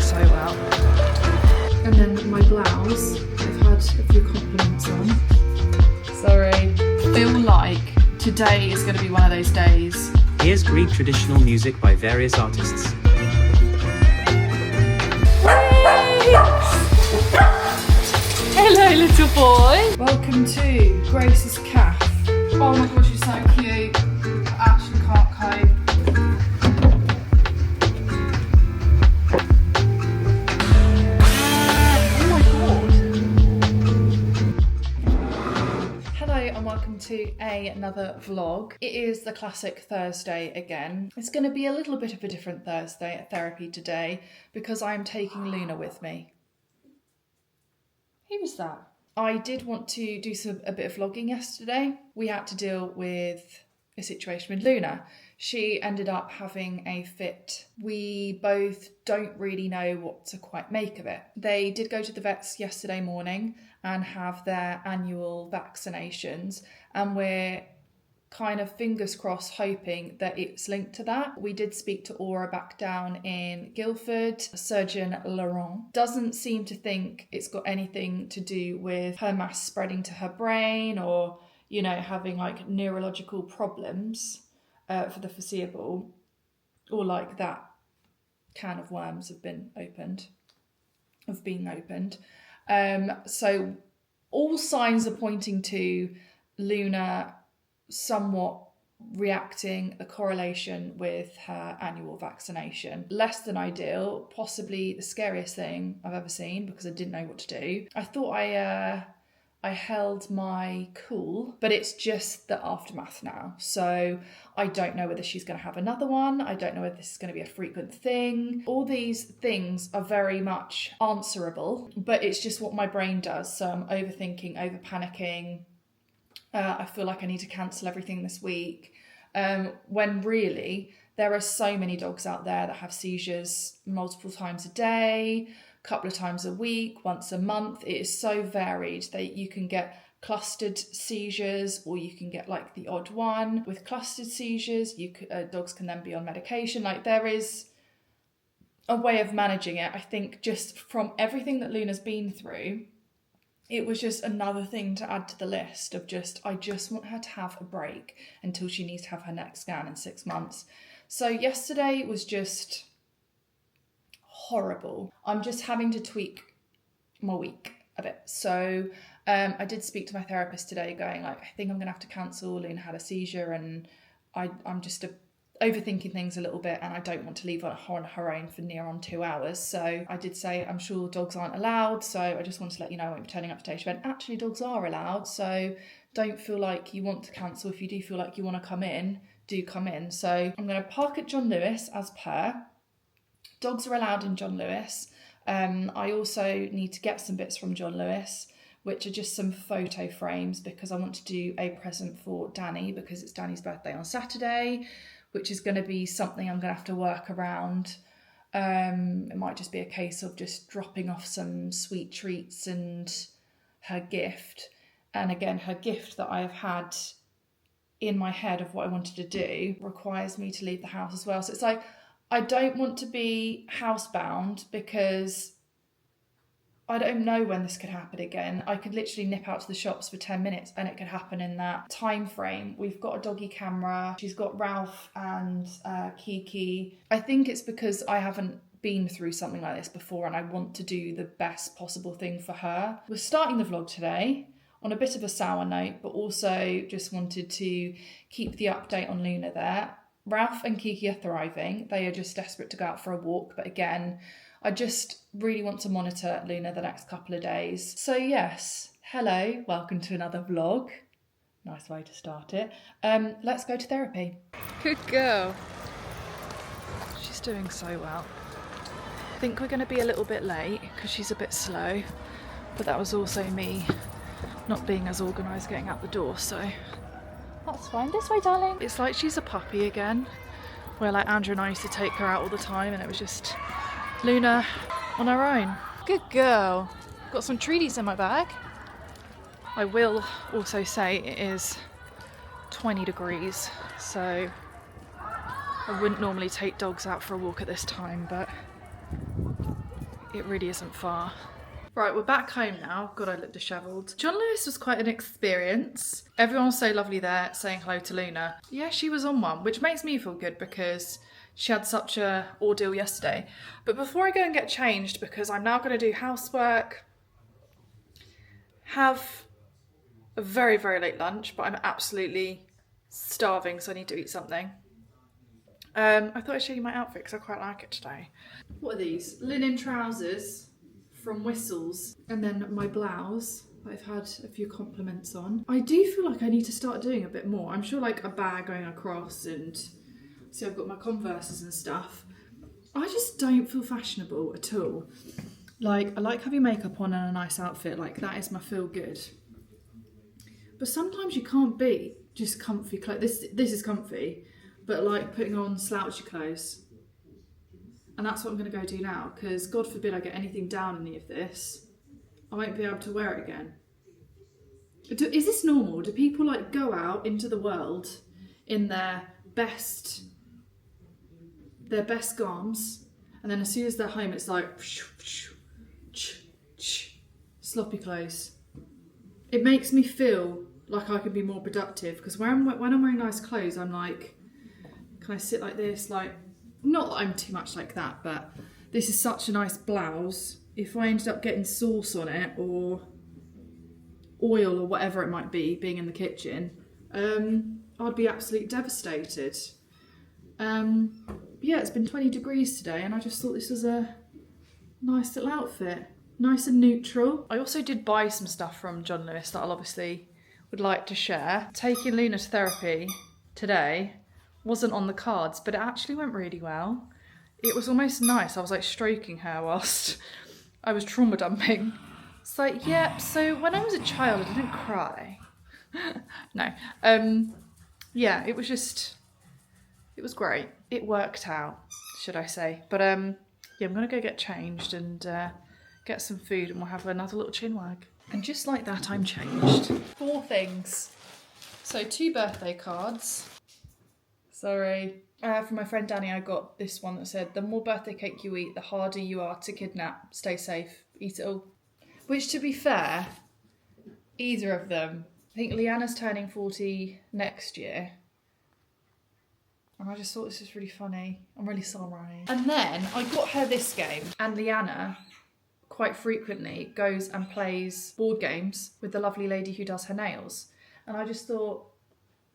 so well. And then my blouse, I've had a few compliments on. Sorry. I feel like today is going to be one of those days. Here's Greek traditional music by various artists. Hello, little boy. Welcome to Grace's Café. Oh my gosh, she's so cute. I actually can't cope. Welcome to another vlog. It is the classic Thursday again. It's going to be a little bit of a different Thursday at therapy today because I'm taking Luna with me. Who was that? I did want to do a bit of vlogging yesterday. We had to deal with a situation with Luna. She ended up having a fit. We both don't really know what to quite make of it. They did go to the vets yesterday morning and have their annual vaccinations, and we're kind of fingers crossed hoping that it's linked to that. We did speak to Aura back down in Guildford. Surgeon Laurent doesn't seem to think it's got anything to do with her mass spreading to her brain or, you know, having like neurological problems for the foreseeable, or like that can of worms have been opened. So all signs are pointing to Luna somewhat reacting a correlation with her annual vaccination. Less than ideal, possibly the scariest thing I've ever seen because I didn't know what to do. I thought I held my cool, but it's just the aftermath now. So I don't know whether she's going to have another one. I don't know whether this is going to be a frequent thing. All these things are very much answerable, but it's just what my brain does. So I'm overthinking, over panicking. I feel like I need to cancel everything this week. When really there are so many dogs out there that have seizures multiple times a day, couple of times a week, once a month. It is so varied that you can get clustered seizures or you can get like the odd one. With clustered seizures, dogs can then be on medication. Like there is a way of managing it. I think just from everything that Luna's been through, it was just another thing to add to the list of I just want her to have a break until she needs to have her next scan in 6 months. So yesterday was just horrible. I'm just having to tweak my week a bit. So I did speak to my therapist today going like, I think I'm going to have to cancel. Luna had a seizure and I'm just overthinking things a little bit and I don't want to leave her on her own for near on 2 hours. So I did say I'm sure dogs aren't allowed. So I just wanted to let you know I won't be turning up today. She went, actually dogs are allowed. So don't feel like you want to cancel. If you do feel like you want to come in, do come in. So I'm going to park at John Lewis as per. Dogs are allowed in John Lewis. I also need to get some bits from John Lewis, which are just some photo frames because I want to do a present for Danny because it's Danny's birthday on Saturday, which is going to be something I'm going to have to work around. It might just be a case of just dropping off some sweet treats and her gift. And again, her gift that I have had in my head of what I wanted to do requires me to leave the house as well. So it's like, I don't want to be housebound because I don't know when this could happen again. I could literally nip out to the shops for 10 minutes and it could happen in that time frame. We've got a doggy camera. She's got Ralph and Kiki. I think it's because I haven't been through something like this before and I want to do the best possible thing for her. We're starting the vlog today on a bit of a sour note, but also just wanted to keep the update on Luna there. Ralph and Kiki are thriving. They are just desperate to go out for a walk. But again, I just really want to monitor Luna the next couple of days. So yes, hello, welcome to another vlog. Nice way to start it. Let's go to therapy. Good girl. She's doing so well. I think we're going to be a little bit late because she's a bit slow. But that was also me not being as organised getting out the door, so that's fine. This way, darling. It's like she's a puppy again, where like Andrew and I used to take her out all the time and it was just Luna on her own. Good girl. Got some treaties in my bag. I will also say it is 20 degrees, so I wouldn't normally take dogs out for a walk at this time, but It really isn't far. Right, we're back home now. God, I look dishevelled. John Lewis was quite an experience. Everyone was so lovely there, saying hello to Luna. Yeah, she was on one, which makes me feel good because she had such a ordeal yesterday. But before I go and get changed, because I'm now going to do housework, have a very, very late lunch, but I'm absolutely starving, so I need to eat something. I thought I'd show you my outfit because I quite like it today. What are these? Linen trousers from Whistles, and then my blouse that I've had a few compliments on. I do feel like I need to start doing a bit more. I'm sure like a bag going across, and see I've got my Converses and stuff. I just don't feel fashionable at all. Like, I like having makeup on and a nice outfit, like that is my feel good. But sometimes you can't beat just comfy clothes. This is comfy, but like putting on slouchy clothes. And that's what I'm going to go do now, because God forbid I get anything down any of this, I won't be able to wear it again. Is this normal? Do people like go out into the world in their best garms, and then as soon as they're home it's like sloppy clothes? It makes me feel like I could be more productive, because when I'm wearing nice clothes, I'm like, can I sit like this? Like, not that I'm too much like that, but this is such a nice blouse. If I ended up getting sauce on it, or oil, or whatever it might be, being in the kitchen, I'd be absolutely devastated. Yeah, it's been 20 degrees today, and I just thought this was a nice little outfit. Nice and neutral. I also did buy some stuff from John Lewis that I'll obviously would like to share. Taking Luna to therapy today wasn't on the cards, but it actually went really well. It was almost nice. I was like stroking her whilst I was trauma dumping. It's like, yeah, so when I was a child, I didn't cry. No. Yeah, it was great. It worked out, should I say. But yeah, I'm going to go get changed and get some food, and we'll have another little chinwag. And just like that, I'm changed. 4 things. So 2 birthday cards. Sorry. From my friend Danny, I got this one that said, the more birthday cake you eat, the harder you are to kidnap. Stay safe. Eat it all. Which, to be fair, either of them. I think Leanna's turning 40 next year. And I just thought this was really funny. I'm really sorry. And then I got her this game. And Leanna quite frequently goes and plays board games with the lovely lady who does her nails. And I just thought,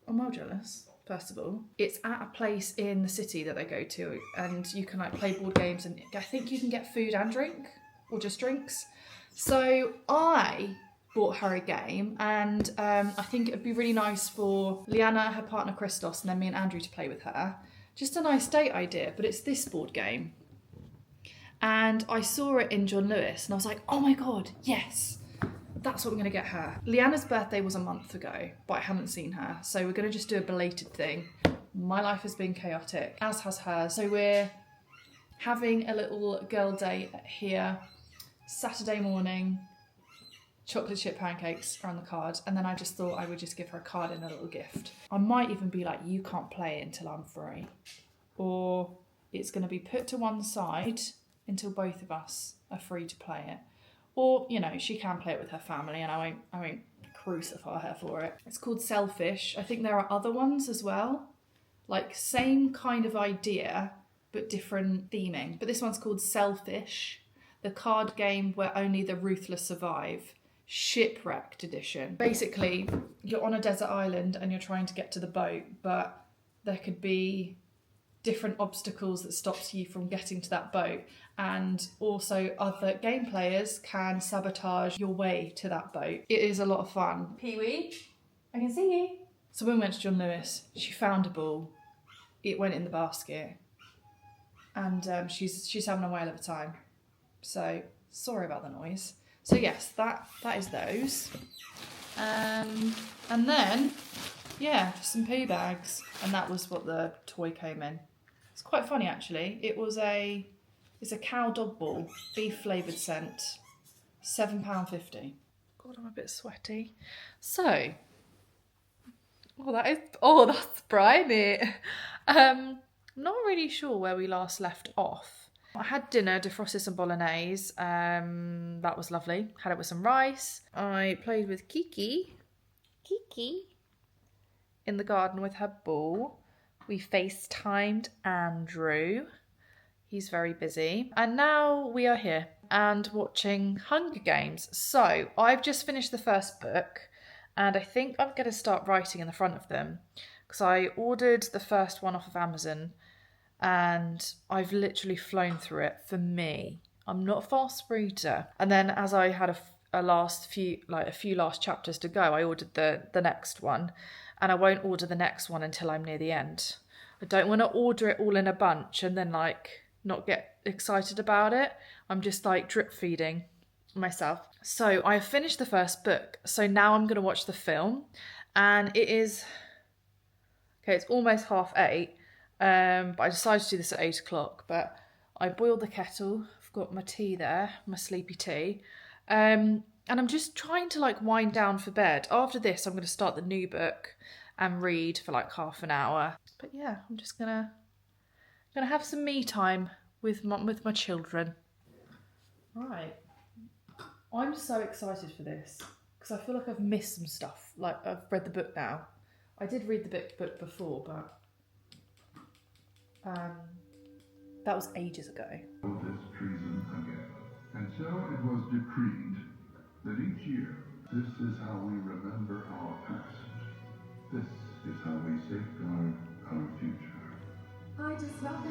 I'm well jealous. First of all, it's at a place in the city that they go to, and you can like play board games, and I think you can get food and drink, or just drinks. So I bought her a game, and I think it would be really nice for Leanna, her partner Christos, and then me and Andrew to play with her. Just a nice date idea, but it's this board game. And I saw it in John Lewis, and I was like, oh my God, yes. That's what we're going to get her. Leanna's birthday was a month ago, but I haven't seen her. So we're going to just do a belated thing. My life has been chaotic, as has hers. So we're having a little girl day here, Saturday morning. Chocolate chip pancakes are on the card. And then I just thought I would just give her a card and a little gift. I might even be like, you can't play it until I'm free. Or it's going to be put to one side until both of us are free to play it. Or, you know, she can play it with her family, and I won't crucify her for it. It's called Selfish. I think there are other ones as well. Like, same kind of idea, but different theming. But this one's called Selfish, the card game where only the ruthless survive. Shipwrecked edition. Basically, you're on a desert island and you're trying to get to the boat, but there could be different obstacles that stops you from getting to that boat, and also other game players can sabotage your way to that boat. It is a lot of fun. Pee-wee, I can see you. So when we went to John Lewis, she found a ball, it went in the basket, and she's having a whale of a time. So sorry about the noise. So yes, that is those. And then, yeah, just some poo bags, and that was what the toy came in. It's quite funny actually. It's a cow dog ball, beef flavoured scent, £7.50. God, I'm a bit sweaty. So, that's briny. I'm not really sure where we last left off. I had dinner, defrosted some bolognese. That was lovely. Had it with some rice. I played with Kiki in the garden with her ball. We FaceTimed Andrew. He's very busy. And now we are here and watching Hunger Games. So I've just finished the first book and I think I'm going to start writing in the front of them because I ordered the first one off of Amazon and I've literally flown through it for me. I'm not a fast reader. And then as I had a few last chapters to go, I ordered the next one, and I won't order the next one until I'm near the end. I don't want to order it all in a bunch and then not get excited about it. I'm just drip feeding myself. So I finished the first book. So now I'm going to watch the film, and it's almost 8:30. But I decided to do this at 8 o'clock. But I boiled the kettle. I've got my tea there, my sleepy tea. And I'm just trying to wind down for bed. After this, I'm going to start the new book and read for half an hour. But yeah, I'm just gonna have some me time with my children. Right. I'm so excited for this because I feel like I've missed some stuff. I've read the book now. I did read the book before, but that was ages ago. This treason again. And so it was decreed that each year, this is how we remember our past. This is how we safeguard our future. I just love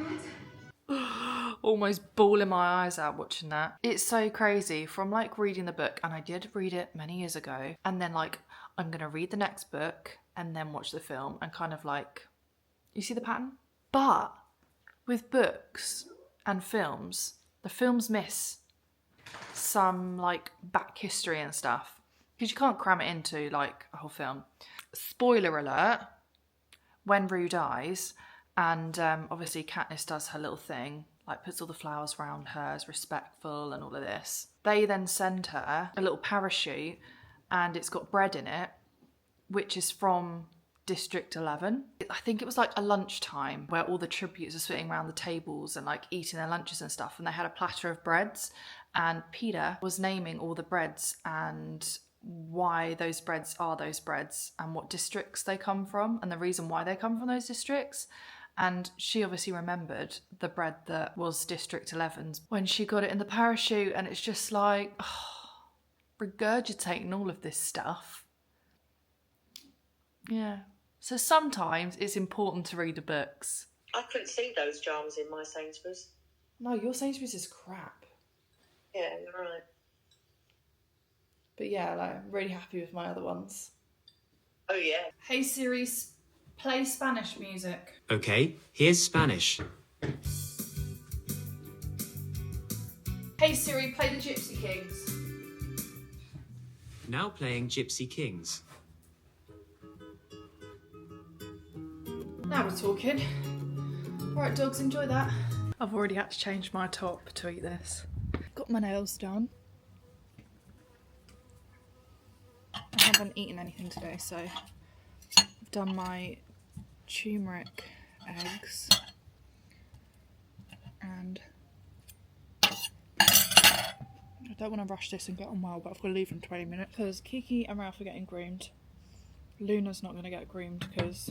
it. Almost bawling my eyes out watching that. It's so crazy from reading the book, and I did read it many years ago, and then I'm gonna read the next book and then watch the film and you see the pattern? But with books and films, the films miss some back history and stuff because you can't cram it into a whole film. Spoiler alert, when Rue dies and obviously Katniss does her little thing, puts all the flowers around her, is respectful and all of this, they then send her a little parachute and it's got bread in it, which is from District 11. I think it was a lunchtime where all the tributes are sitting around the tables and eating their lunches and stuff, and they had a platter of breads, and Peter was naming all the breads and why those breads are those breads and what districts they come from and the reason why they come from those districts. And she obviously remembered the bread that was District 11's when she got it in the parachute, and it's just regurgitating all of this stuff. Yeah. So sometimes it's important to read the books. I couldn't see those jars in my Sainsbury's. No, your Sainsbury's is crap. Yeah, you're right. But yeah, I'm really happy with my other ones. Oh yeah. Hey Siri, play Spanish music. Okay, here's Spanish. Hey Siri, play the Gypsy Kings. Now playing Gypsy Kings. Now we're talking. Alright dogs, enjoy that. I've already had to change my top to eat this. Got my nails done. I haven't eaten anything today, so I've done my turmeric eggs and I don't want to rush this and get on well, but I've got to leave in 20 minutes because Kiki and Ralph are getting groomed. Luna's not going to get groomed because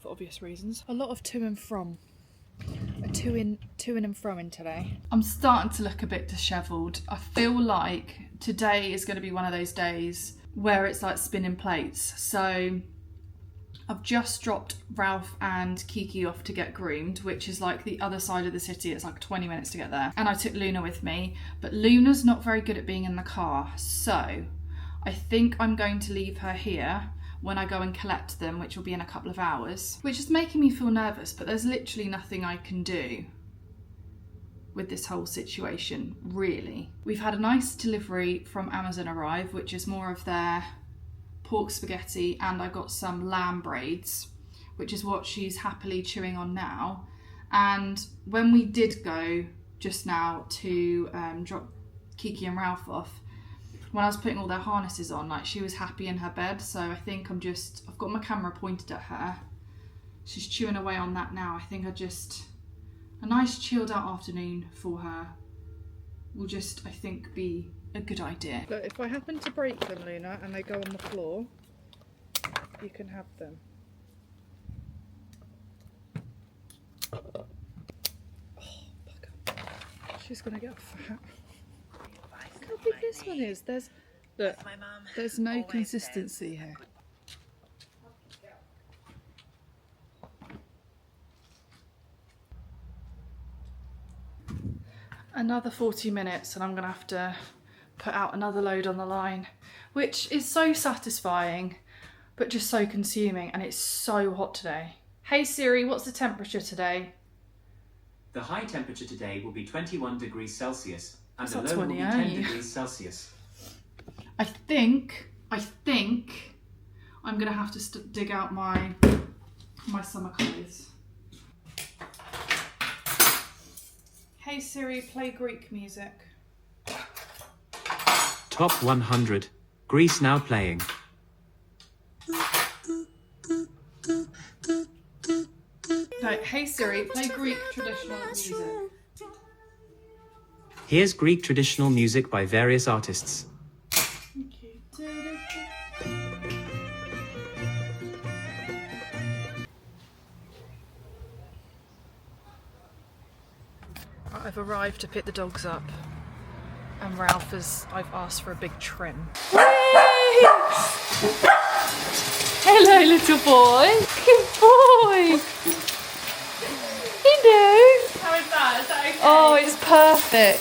for obvious reasons. A lot of to and from. A to in and fro in today. I'm starting to look a bit dishevelled. I feel like today is going to be one of those days where it's spinning plates. So I've just dropped Ralph and Kiki off to get groomed, which is the other side of the city. It's 20 minutes to get there. And I took Luna with me, but Luna's not very good at being in the car. So I think I'm going to leave her here when I go and collect them, which will be in a couple of hours, which is making me feel nervous, but there's literally nothing I can do with this whole situation, really. We've had a nice delivery from Amazon arrive, which is more of their pork spaghetti, and I got some lamb braids, which is what she's happily chewing on now. And when we did go just now to drop Kiki and Ralph off, when I was putting all their harnesses on, she was happy in her bed, so I think I've got my camera pointed at her. She's chewing away on that now. I think A nice chilled out afternoon for her will just, I think, be a good idea. Look, if I happen to break them, Luna, and they go on the floor, you can have them. Oh, bugger. She's gonna get fat. Look how big this one is. There's no consistency here. Another 40 minutes and I'm gonna have to put out another load on the line, which is so satisfying, but just so consuming, and it's so hot today. Hey Siri, what's the temperature today? The high temperature today will be 21 degrees Celsius and the That's low will be 10 28. degrees Celsius. I think I'm gonna have to dig out my summer clothes. Hey Siri, play Greek music. Top 100. Greece now playing. No, hey Siri, play Greek traditional music. Here's Greek traditional music by various artists. I've arrived to pick the dogs up, and I've asked for a big trim. Hello, little boy. Good boy. Hello. How is that? Is that okay? Oh, it's perfect.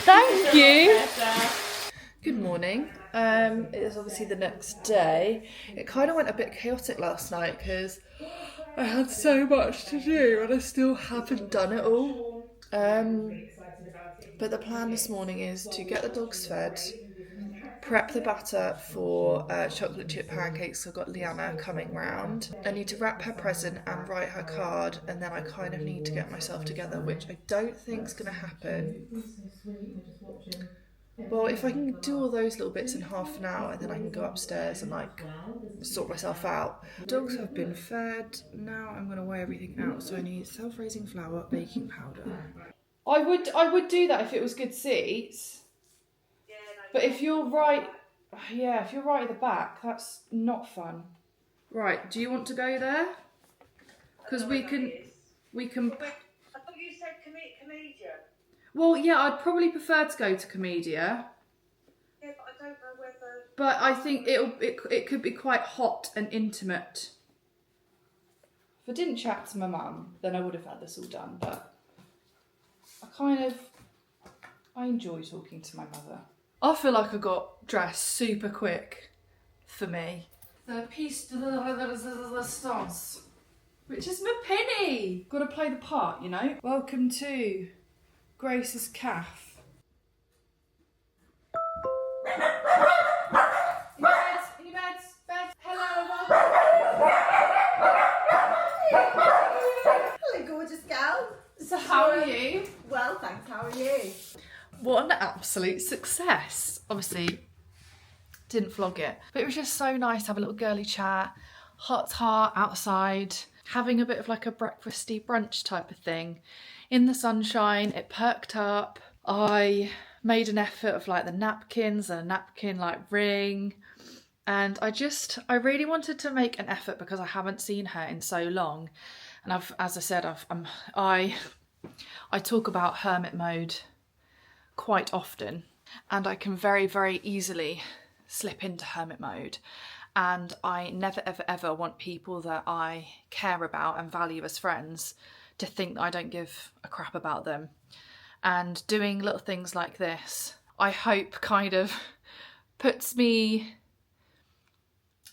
Thank you. Good morning. It is obviously the next day. It kind of went a bit chaotic last night because I had so much to do and I still haven't done it all. But the plan this morning is to get the dogs fed, prep the batter for chocolate chip pancakes. I've got Liana coming round. I need to wrap her present and write her card, and then I kind of need to get myself together, which I don't think is going to happen. Well, if I can do all those little bits in half an hour, then I can go upstairs and sort myself out. Dogs have been fed. Now I'm going to weigh everything out. So I need self-raising flour, baking powder. I would do that if it was good seats. But if you're right at the back, that's not fun. Right, do you want to go there? Because we can. I thought you said Comedia. Well, yeah, I'd probably prefer to go to Comedia. Yeah, but I don't know whether. But I think it could be quite hot and intimate. If I didn't chat to my mum, then I would have had this all done. But I enjoy talking to my mother. I feel like I got dressed super quick for me. The piece de resistance, which is my penny. Got to play the part, you know. Welcome to Grace's Café. In your bed. Hello. Hello, gorgeous gal. So how are you? Well, thanks. How are you? What an absolute success. Obviously, didn't vlog it, but it was just so nice to have a little girly chat, hot outside, having a bit of like a breakfasty brunch type of thing. In the sunshine, it perked up. I made an effort of like the napkins and a napkin like ring. And I really wanted to make an effort because I haven't seen her in so long. And I talk about hermit mode quite often, and I can very, very easily slip into hermit mode. And I never, ever, ever want people that I care about and value as friends to think that I don't give a crap about them. And doing little things like this, I hope kind of puts me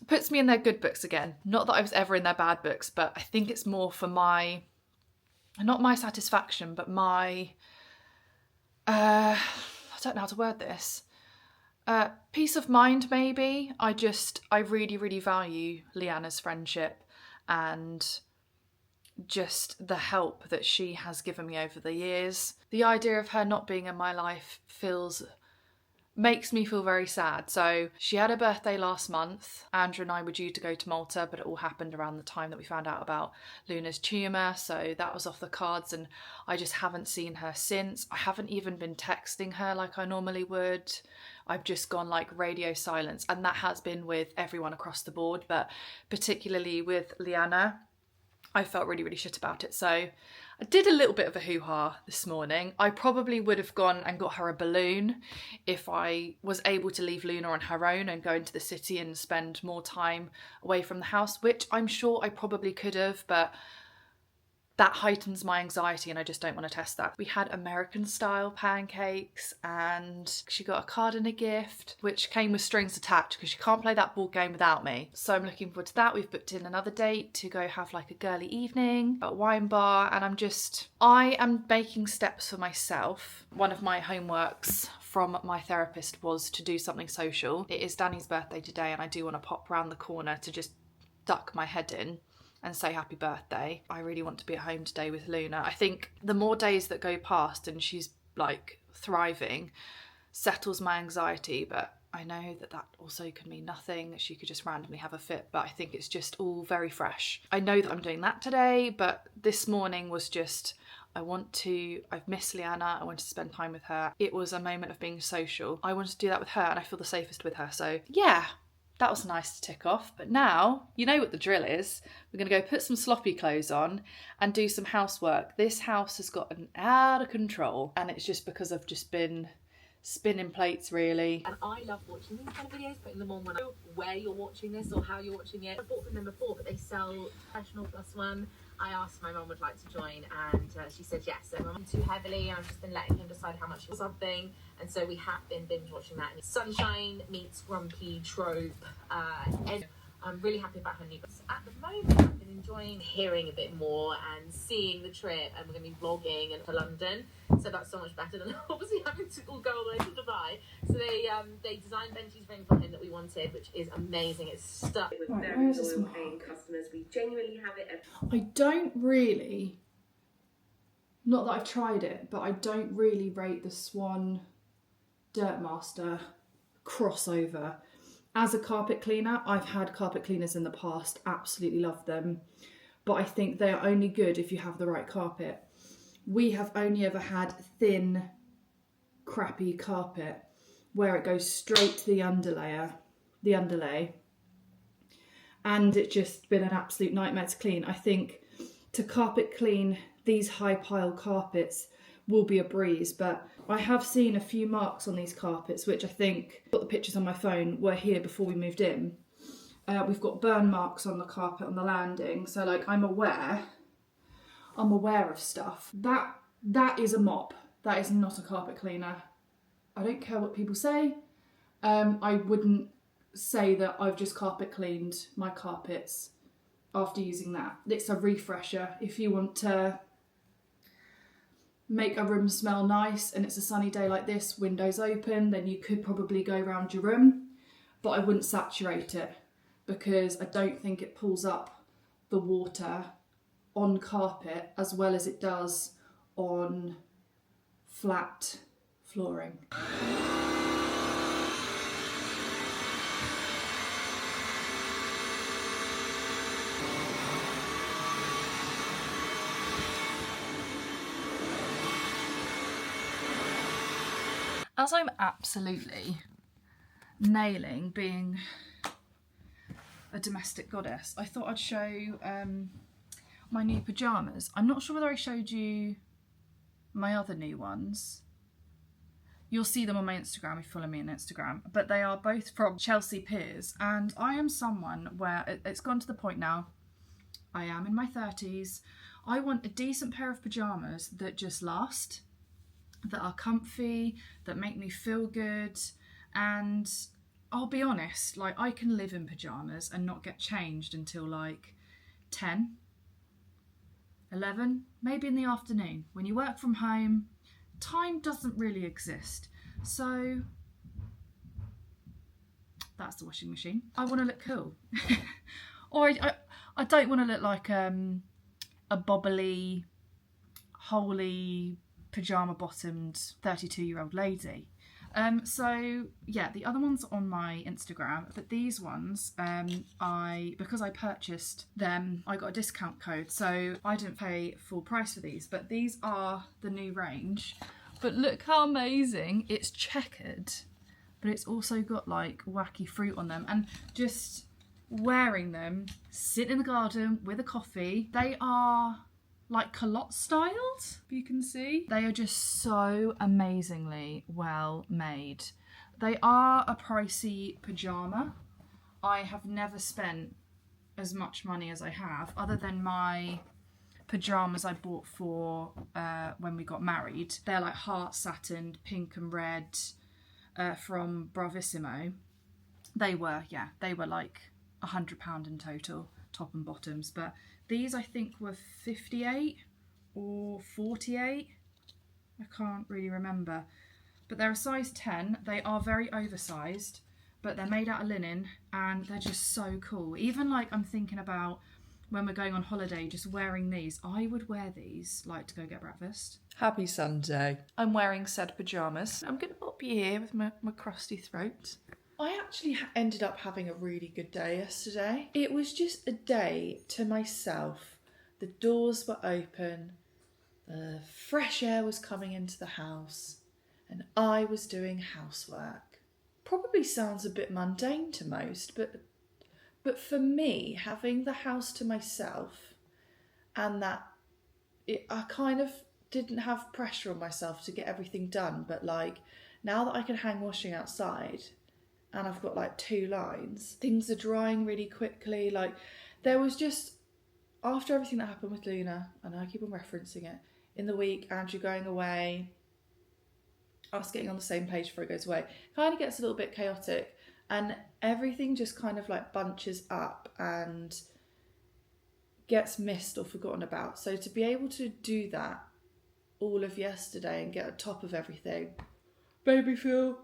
in their good books again. Not that I was ever in their bad books, but I think it's more for not my satisfaction, but my, I don't know how to word this. Peace of mind, maybe. I really, really value Leanna's friendship and just the help that she has given me over the years. The idea of her not being in my life makes me feel very sad. So she had her birthday last month. Andrew and I were due to go to Malta, but it all happened around the time that we found out about Luna's tumour, so that was off the cards, and I just haven't seen her since. I haven't even been texting her like I normally would. I've just gone like radio silence, and that has been with everyone across the board, but particularly with Liana. I felt really, really shit about it. So I did a little bit of a hoo-ha this morning. I probably would have gone and got her a balloon if I was able to leave Luna on her own and go into the city and spend more time away from the house, which I'm sure I probably could have, but that heightens my anxiety and I just don't want to test that. We had American style pancakes and she got a card and a gift, which came with strings attached because she can't play that board game without me. So I'm looking forward to that. We've booked in another date to go have like a girly evening at a wine bar, and I am making steps for myself. One of my homeworks from my therapist was to do something social. It is Danny's birthday today and I do want to pop round the corner to just duck my head in and say happy birthday. I really want to be at home today with Luna. I think the more days that go past and she's like thriving settles my anxiety, but I know that that also could mean nothing. She could just randomly have a fit, but I think it's just all very fresh. I know that I'm doing that today, but this morning was just, I've missed Liana, I wanted to spend time with her. It was a moment of being social. I wanted to do that with her and I feel the safest with her. So yeah, that was nice to tick off. But now, you know what the drill is. We're going to go put some sloppy clothes on and do some housework. This house has gotten out of control and it's just because I've just been spinning plates really. And I love watching these kind of videos, putting them on when I know where you're watching this or how you're watching it. I bought from them before, but they sell professional +1. I asked my mum would like to join and she said yes. So I'm too heavily and I've just been letting him decide how much for something. And so we have been binge watching that. And sunshine meets grumpy trope. I'm really happy about her new books. At the moment, I've been enjoying hearing a bit more and seeing the trip, and we're going to be vlogging and to London. So that's so much better than obviously having to all go all the way to Dubai. So they designed Benji's ring for him that we wanted, which is amazing. It's stuck. We're very loyal paying customers. We genuinely have it. I don't really, not that I've tried it, but I don't really rate the Swan Dirtmaster crossover. As a carpet cleaner, I've had carpet cleaners in the past, absolutely love them, but I think they are only good if you have the right carpet. We have only ever had thin, crappy carpet where it goes straight to the underlay, and it's just been an absolute nightmare to clean. I think to carpet clean these high pile carpets will be a breeze, but I have seen a few marks on these carpets, which I think, got the pictures on my phone, were here before we moved in. We've got burn marks on the carpet on the landing, so like I'm aware of stuff. That is a mop. That is not a carpet cleaner. I don't care what people say. I wouldn't say that I've just carpet cleaned my carpets after using that. It's a refresher. If you want to make a room smell nice and it's a sunny day like this, windows open, then you could probably go around your room, but I wouldn't saturate it because I don't think it pulls up the water on carpet as well as it does on flat flooring. As I'm absolutely nailing being a domestic goddess, I thought I'd show my new pyjamas. I'm not sure whether I showed you my other new ones. You'll see them on my Instagram if you follow me on Instagram, but they are both from Chelsea Piers, and I am someone where it's gone to the point now, I am in my 30s, I want a decent pair of pyjamas that just last, that are comfy, that make me feel good, and I'll be honest, like I can live in pyjamas and not get changed until like 10, 11, maybe in the afternoon. When you work from home, time doesn't really exist. So that's the washing machine. I want to look cool. Or I don't want to look like a bobbly, holy, pyjama bottomed 32-year-old lady. So yeah, the other ones are on my Instagram, but these ones, because I purchased them, I got a discount code, so I didn't pay full price for these, but these are the new range. But look how amazing, it's checkered, but it's also got like wacky fruit on them, and just wearing them, sitting in the garden with a coffee, they are like culotte styled, if you can see. They are just so amazingly well made. They are a pricey pyjama. I have never spent as much money as I have, other than my pyjamas I bought for when we got married. They're like heart satined, pink and red, from Bravissimo. They were like £100 in total, top and bottoms, but these I think were 58 or 48. I can't really remember. But they're a size 10. They are very oversized, but they're made out of linen and they're just so cool. Even like I'm thinking about when we're going on holiday, just wearing these. I would wear these like to go get breakfast. Happy Sunday. I'm wearing said pyjamas. I'm going to pop you here with my crusty throat. I actually ended up having a really good day yesterday. It was just a day to myself. The doors were open, the fresh air was coming into the house, and I was doing housework. Probably sounds a bit mundane to most, but for me, having the house to myself and that I kind of didn't have pressure on myself to get everything done, but like now that I can hang washing outside and I've got like 2 lines, things are drying really quickly. Like there was just, after everything that happened with Luna, and I keep on referencing it, in the week, Andrew going away, us getting on the same page before he goes away, kind of gets a little bit chaotic and everything just kind of like bunches up and gets missed or forgotten about. So to be able to do that all of yesterday and get on top of everything made me feel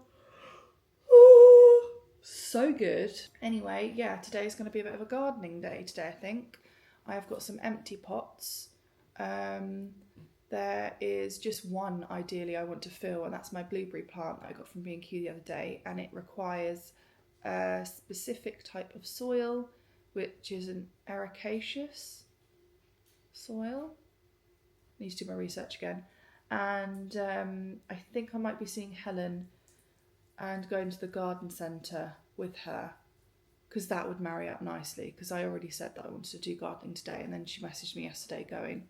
so good. Anyway, yeah, today's going to be a bit of a gardening day today, I think. I've got some empty pots. There is just one, ideally, I want to fill, and that's my blueberry plant that I got from B&Q the other day, and it requires a specific type of soil, which is an ericaceous soil. Need to do my research again. And I think I might be seeing Helen and going to the garden centre with her, because that would marry up nicely, because I already said that I wanted to do gardening today, and then she messaged me yesterday going,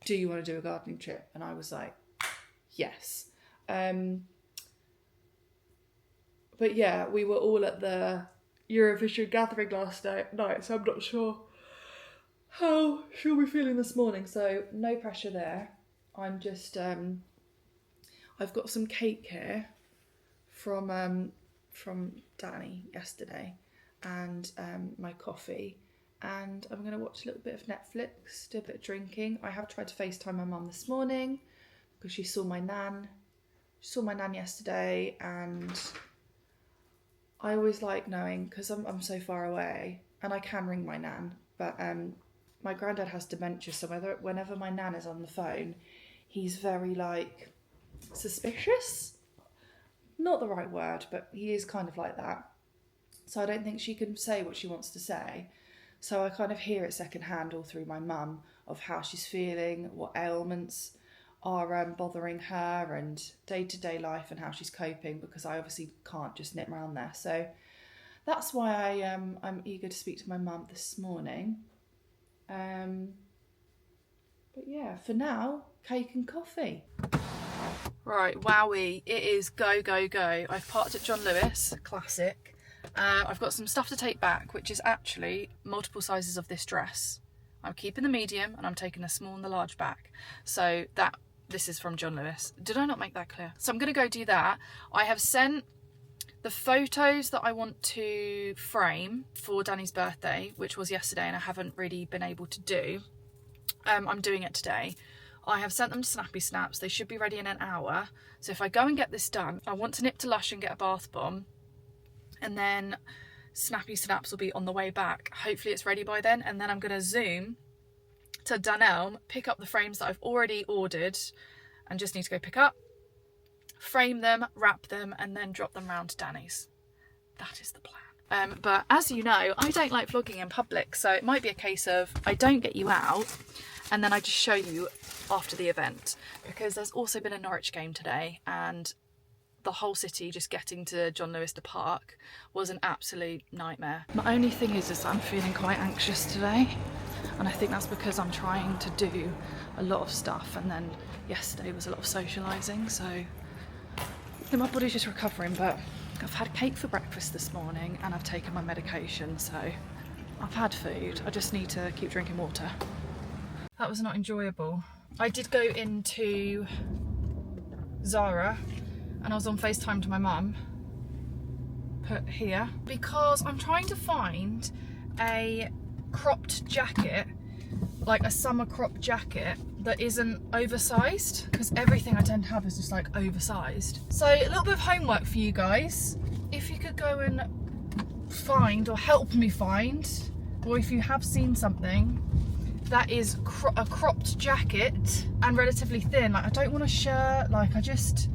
do you want to do a gardening trip? And I was like, yes. But yeah, we were all at the Eurovision gathering last night, so I'm not sure how she'll be feeling this morning, so no pressure there. I'm just, I've got some cake here from Danny yesterday, and my coffee, and I'm going to watch a little bit of Netflix, do a bit of drinking. I have tried to FaceTime my mum this morning because she saw my nan. She saw my nan yesterday, and I always like knowing, because I'm so far away, and I can ring my nan, but my granddad has dementia, so whenever my nan is on the phone, he's very like suspicious. Not the right word, but he is kind of like that. So I don't think she can say what she wants to say. So I kind of hear it secondhand all through my mum of how she's feeling, what ailments are bothering her, and day-to-day life and how she's coping, because I obviously can't just nip around there. So that's why I'm eager to speak to my mum this morning. But yeah, for now, cake and coffee. Right, wowie, it is go, go, go. I've parked at John Lewis, classic. I've got some stuff to take back, which is actually multiple sizes of this dress. I'm keeping the medium and I'm taking the small and the large back. So this is from John Lewis. Did I not make that clear? So I'm going to go do that. I have sent the photos that I want to frame for Danny's birthday, which was yesterday, and I haven't really been able to do. I'm doing it today. I have sent them to Snappy Snaps. They should be ready in an hour. So if I go and get this done, I want to nip to Lush and get a bath bomb. And then Snappy Snaps will be on the way back. Hopefully it's ready by then. And then I'm going to zoom to Dunelm, pick up the frames that I've already ordered and just need to go pick up. frame them, wrap them, and then drop them round to Danny's. That is the plan. But as you know, I don't like vlogging in public, so it might be a case of I don't get you out and then I just show you after the event, because there's also been a Norwich game today and the whole city just getting to John Lewis the Park was an absolute nightmare. My only thing is I'm feeling quite anxious today, and I think that's because I'm trying to do a lot of stuff, and then yesterday was a lot of socialising, so I think my body's just recovering. But I've had cake for breakfast this morning and I've taken my medication, so I've had food. I just need to keep drinking water. That was not enjoyable. I did go into Zara and I was on FaceTime to my mum, put here, because I'm trying to find a cropped jacket, like a summer crop jacket that isn't oversized, because everything I tend to have is just like oversized. So a little bit of homework for you guys. If you could go and find or help me find, or if you have seen something that is a cropped jacket and relatively thin. Like, I don't want a shirt, like I don't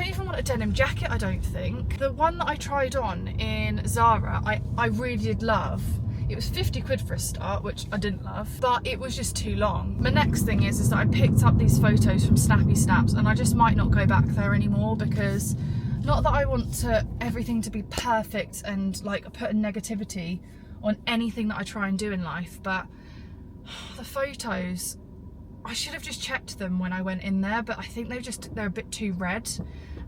even want a denim jacket, I don't think. The one that I tried on in Zara, I really did love. It was 50 quid for a start, which I didn't love, but it was just too long. My next thing is that I picked up these photos from Snappy Snaps, and I just might not go back there anymore, because not that I want everything to be perfect and like put a negativity on anything that I try and do in life, but the photos, I should have just checked them when I went in there, but I think they're a bit too red.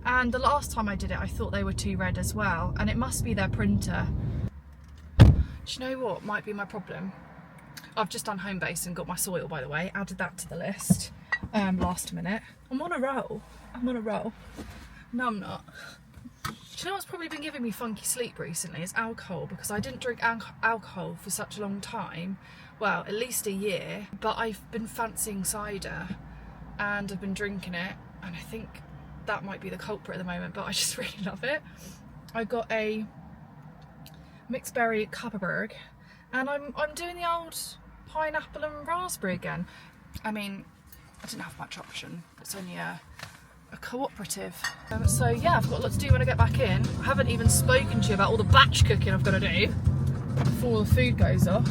And the last time I did it, I thought they were too red as well, and it must be their printer. Do you know what might be my problem? I've just done home base and got my soil, by the way, added that to the list last minute. I'm on a roll. No, I'm not. Do you know what's probably been giving me funky sleep recently is alcohol, because I didn't drink alcohol for such a long time, well, at least a year, but I've been fancying cider and I've been drinking it, and I think that might be the culprit at the moment, but I just really love it. I got a mixed berry Copperberg, and I'm doing the old pineapple and raspberry again. I mean, I didn't have much option. It's only a cooperative. So yeah, I've got a lot to do when I get back in. I haven't even spoken to you about all the batch cooking I've got to do before the food goes off,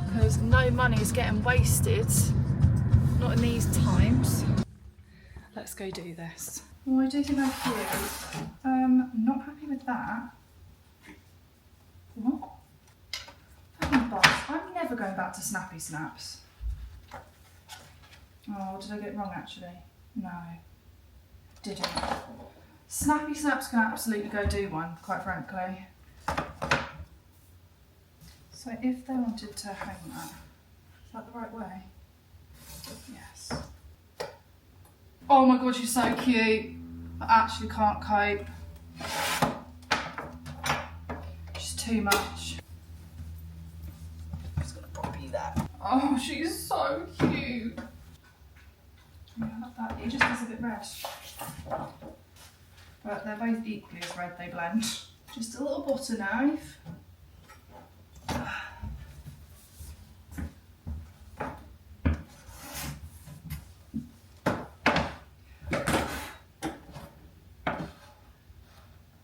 because no money is getting wasted, not in these times. Let's go do this. Well, I do think I'm cute. Not happy with that. What? Fucking boss. I'm never going back to Snappy Snaps. Oh, did I get it wrong actually? No, didn't. Snappy Snaps can absolutely go do one, quite frankly. So if they wanted to hang that, is that the right way? Yes. Oh my god, she's so cute. I actually can't cope. She's too much. I'm just gonna pop you that. Oh, she's so cute. Yeah, I love that. It just is a bit red. But they're both equally as red, they blend. Just a little butter knife.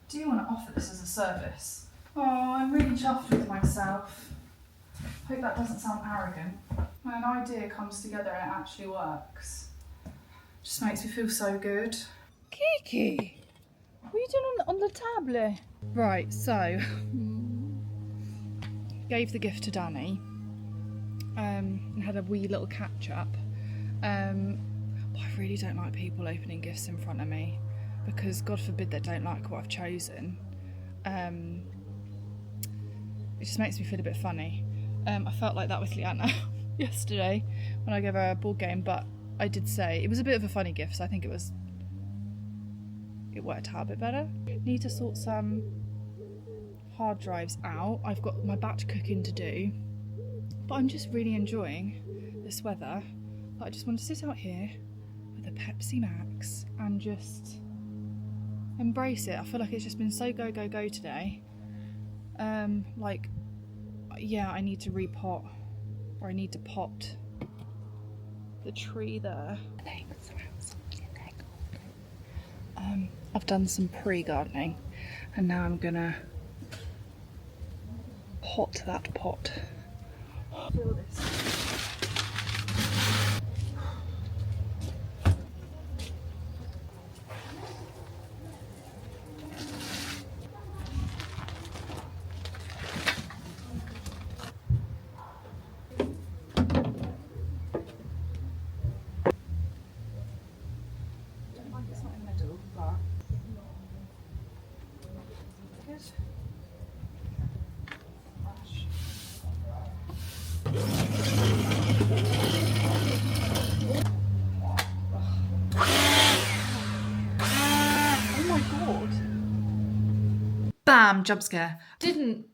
Do you want to offer this as a service? Oh, I'm really chuffed with myself. Hope that doesn't sound arrogant. When an idea comes together and it actually works, just makes me feel so good. Kiki, what are you doing on the tablet? Right, so gave the gift to Danny and had a wee little catch up. But I really don't like people opening gifts in front of me, because God forbid they don't like what I've chosen. It just makes me feel a bit funny. I felt like that with Leanna yesterday when I gave her a board game, but I did say it was a bit of a funny gift, so I think it worked out a bit better. Need to sort some hard drives out. I've got my batch cooking to do, but I'm just really enjoying this weather. But I just want to sit out here with a Pepsi Max and just embrace it. I feel like it's just been so go today. Yeah, I need to repot, or I need to pot the tree there. I've done some pre-gardening and now I'm gonna pot that pot. Feel this. It's not in the middle, but good. Oh my god. Bam, jump scare. Didn't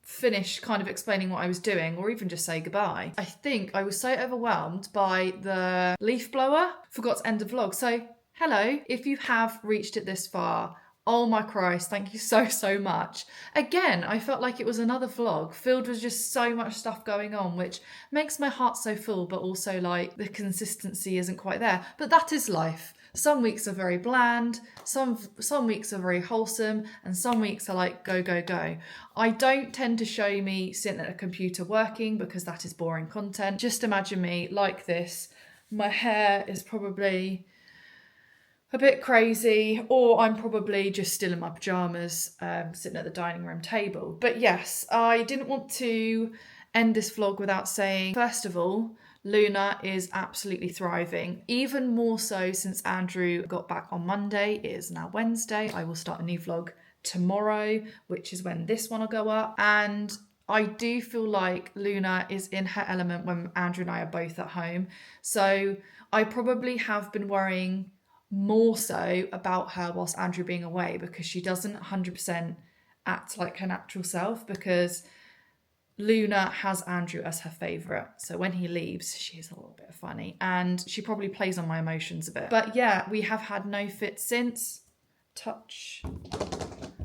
finish kind of explaining what I was doing or even just say goodbye. I think I was so overwhelmed by the leaf blower, forgot to end the vlog. So hello, if you have reached it this far, oh my Christ, thank you so much. Again, I felt like it was another vlog filled with just so much stuff going on, which makes my heart so full, but also like the consistency isn't quite there. But that is life. Some weeks are very bland, some weeks are very wholesome, and some weeks are like go, go, go. I don't tend to show me sitting at a computer working because that is boring content. Just imagine me like this. My hair is probably a bit crazy, or I'm probably just still in my pyjamas sitting at the dining room table. But yes, I didn't want to end this vlog without saying, first of all, Luna is absolutely thriving, even more so since Andrew got back on Monday. It is now Wednesday. I will start a new vlog tomorrow, which is when this one will go up. And I do feel like Luna is in her element when Andrew and I are both at home. So I probably have been worrying more so about her whilst Andrew being away, because she doesn't 100% act like her natural self, because Luna has Andrew as her favourite. So when he leaves, she's a little bit funny and she probably plays on my emotions a bit. But yeah, we have had no fits since. Touch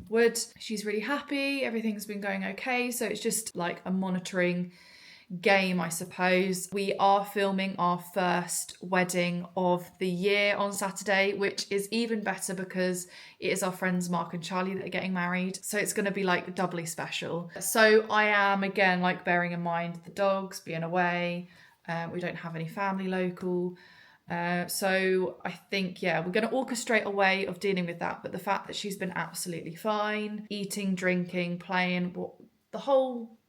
wood. She's really happy. Everything's been going okay. So it's just like a monitoring game, I suppose. We are filming our first wedding of the year on Saturday, which is even better because it is our friends Mark and Charlie that are getting married, so it's going to be like doubly special. So I am again like bearing in mind the dogs being away. We don't have any family local, so I think, yeah, we're going to orchestrate a way of dealing with that. But the fact that she's been absolutely fine, eating, drinking, playing, the whole,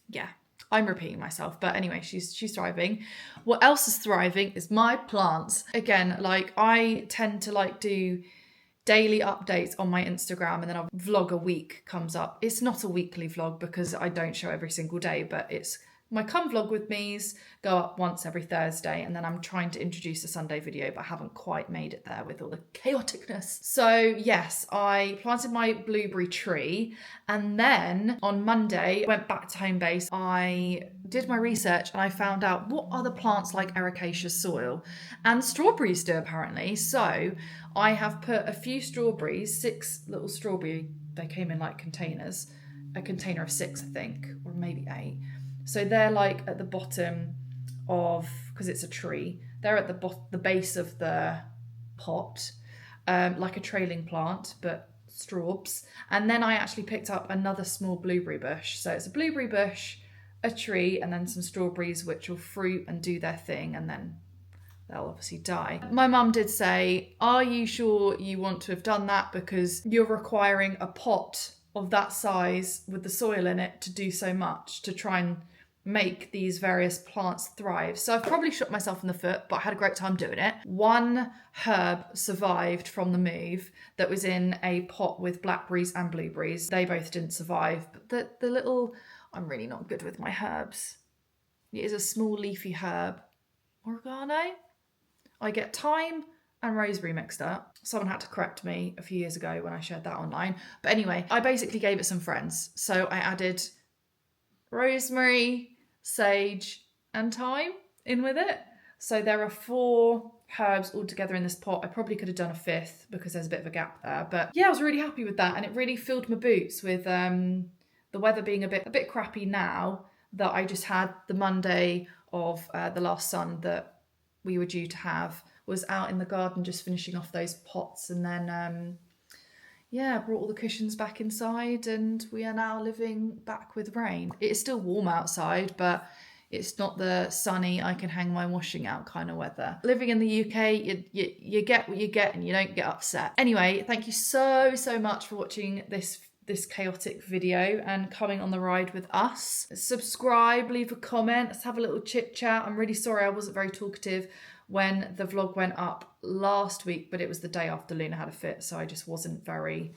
yeah, I'm repeating myself, but anyway, she's thriving. What else is thriving is my plants. Again, like I tend to like do daily updates on my Instagram, and then a vlog a week comes up. It's not a weekly vlog because I don't show every single day, but it's my come vlog with me's go up once every Thursday, and then I'm trying to introduce a Sunday video, but I haven't quite made it there with all the chaoticness. So yes, I planted my blueberry tree, and then on Monday went back to home base. I did my research and I found out what other plants like ericaceous soil, and strawberries do apparently. So I have put a few strawberries, 6 little strawberry, they came in like containers, a container of 6 I think, or maybe 8. So they're like at the bottom of, because it's a tree, they're at the base of the pot, like a trailing plant, but straws. And then I actually picked up another small blueberry bush. So it's a blueberry bush, a tree, and then some strawberries which will fruit and do their thing, and then they'll obviously die. My mum did say, are you sure you want to have done that? Because you're requiring a pot of that size with the soil in it to do so much, to try and make these various plants thrive. So I've probably shot myself in the foot, but I had a great time doing it. One herb survived from the move that was in a pot with blackberries and blueberries. They both didn't survive, but the little, I'm really not good with my herbs. It is a small leafy herb. Oregano? I get thyme and rosemary mixed up. Someone had to correct me a few years ago when I shared that online. But anyway, I basically gave it some friends. So I added rosemary, sage and thyme in with it. So there are 4 herbs all together in this pot. I probably could have done a 5th because there's a bit of a gap there. But yeah, I was really happy with that, and it really filled my boots with the weather being a bit crappy now, that I just had the Monday of the last sun that we were due to have was out in the garden just finishing off those pots, and then brought all the cushions back inside, and we are now living back with rain. It is still warm outside, but it's not the sunny, I can hang my washing out kind of weather. Living in the UK, you get what you get and you don't get upset. Anyway, thank you so much for watching this chaotic video and coming on the ride with us. Subscribe, leave a comment, let's have a little chit chat. I'm really sorry I wasn't very talkative when the vlog went up last week, but it was the day after Luna had a fit, so I just wasn't very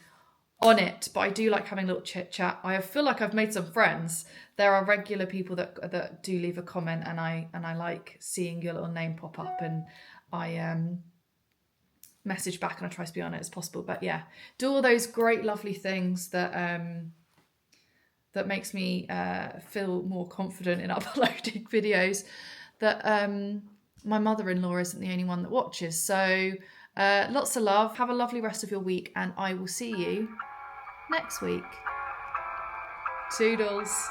on it. But I do like having a little chit chat. I feel like I've made some friends. There are regular people that do leave a comment, and I like seeing your little name pop up, and I message back and I try to be on it as possible. But yeah, do all those great lovely things that that makes me feel more confident in uploading videos. That my mother-in-law isn't the only one that watches. So lots of love, have a lovely rest of your week, and I will see you next week. Toodles.